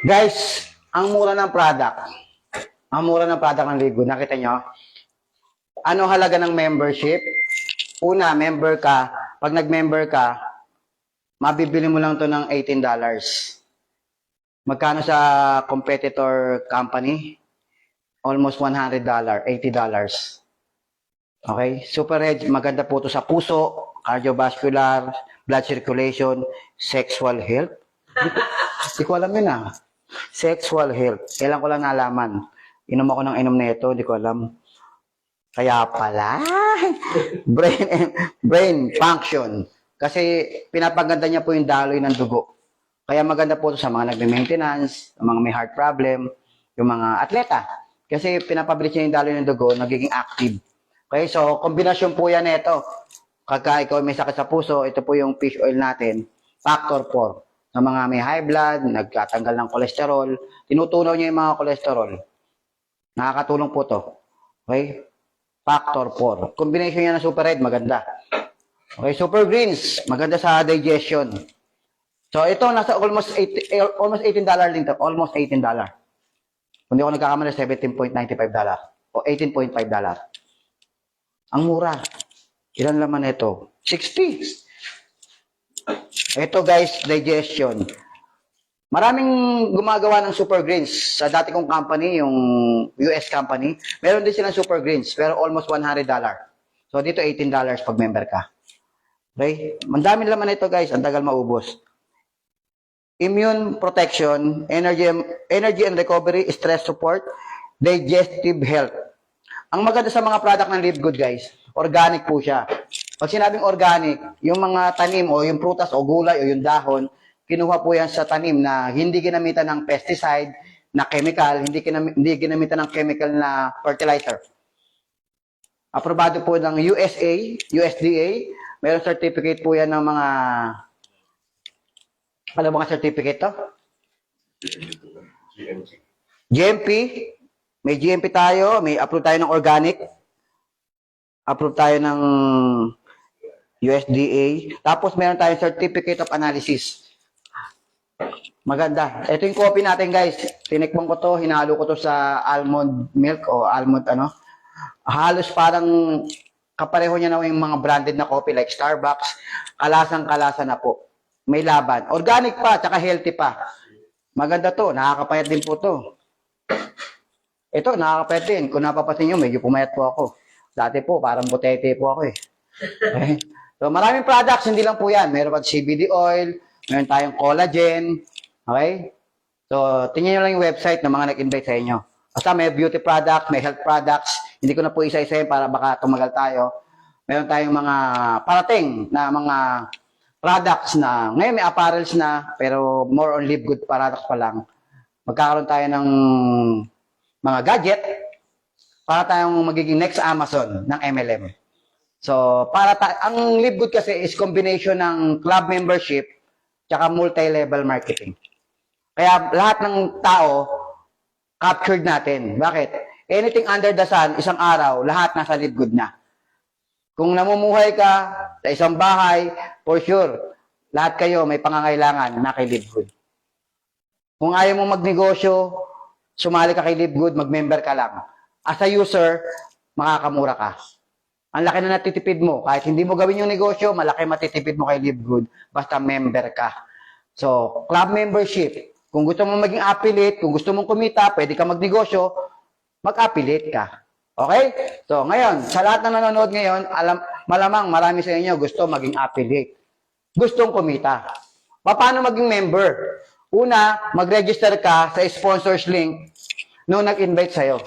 Guys, ang mura ng product. Ang mura ng product ng Ligo. Nakita nyo? Ano halaga ng membership? Una, member ka. Pag nag-member ka, mabibili mo lang to ng $18. Magkano sa competitor company? Almost $100, $80. Okay? Super Reg, maganda po to sa puso, cardiovascular, blood circulation, sexual health. Hindi ko alam yun ah. Sexual health. Kailan ko lang nalaman. Inom ako ng inom na ito, hindi ko alam. Kaya pala, brain function. Kasi pinapaganda niya po yung daloy ng dugo. Kaya maganda po ito sa mga nagme-maintenance, mga may heart problem, yung mga atleta. Kasi pinapabilis niya yung daloy ng dugo, nagiging active. Okay, so kombinasyon po yan ito. Kagka ikaw may sakit sa puso, ito po yung fish oil natin, factor 4. Sa mga may high blood, nagtatanggal ng kolesterol, tinutunaw niya yung mga kolesterol. Nakakatulong po to. Okay? Factor 4. Combination niya ng Super Red, maganda. Okay, Super Greens, maganda sa digestion. So ito, nasa almost $18 din to. Almost $18. Kung di ako nagkakamali, $17.95 o $18.5. Ang mura. Ilan laman ito? 60. Ito guys, digestion. Maraming gumagawa ng Super Greens. Sa dati kong company, yung US company, meron din silang Super Greens, pero almost $100. So dito $18 pag member ka. Okay? Mandami laman ito guys, ang tagal maubos. Immune protection, energy and recovery, stress support, digestive health. Ang maganda sa mga product ng Live Good guys, organic po siya. Pag sinabing organic, yung mga tanim o yung prutas o gulay o yung dahon, kinuha po yan sa tanim na hindi ginamitan ng pesticide, na chemical, hindi ginamitan ng chemical na fertilizer. Aprobado po ng USDA, mayroong certificate po yan ng mga, ano mga certificate to? GMP, may GMP tayo, may approve tayo ng organic, approve tayo ng USDA, tapos meron tayong certificate of analysis. Maganda. Ito yung coffee natin guys. Tinikman ko to, hinalo ko to sa almond milk o almond ano. Halos parang kapareho niya na yung mga branded na coffee like Starbucks. Kalasang-kalasa na po. May laban. Organic pa, tsaka healthy pa. Maganda to. Nakakapayat din po to. Ito, nakakapayat din. Kung napapasin nyo, medyo pumayat po ako. Dati po, parang butete po ako eh. Okay? So, maraming products, hindi lang po yan. Meron pa CBD oil, meron tayong collagen. Okay? So, tingnan nyo lang yung website ng mga nag-invite sa inyo. Basta may beauty product, may health products. Hindi ko na po isa-isa yun para baka tumagal tayo. Meron tayong mga parating na mga products na, ngayon may apparels na, pero more on Live Good products pa lang. Magkakaroon tayo ng mga gadget para tayong magiging next Amazon ng MLM. So, ang Live Good kasi is combination ng club membership tsaka multi-level marketing. Kaya lahat ng tao, captured natin. Bakit? Anything under the sun, isang araw, lahat nasa Live Good na. Kung namumuhay ka sa isang bahay, for sure, lahat kayo may pangangailangan na kay Live Good. Kung ayaw mong magnegosyo, sumali ka kay Live Good, mag-member ka lang. As a user, makakamura ka. Ang laki na natitipid mo. Kahit hindi mo gawin yung negosyo, malaki matitipid mo kay Live Good. Basta member ka. So, club membership. Kung gusto mong maging affiliate, kung gusto mong kumita, pwede ka magnegosyo, mag-affiliate ka. Okay? So, ngayon, sa lahat na nanonood ngayon, malamang marami sa inyo gusto maging affiliate. Gustong kumita. Paano maging member? Una, mag-register ka sa sponsors link nung nag-invite sa'yo.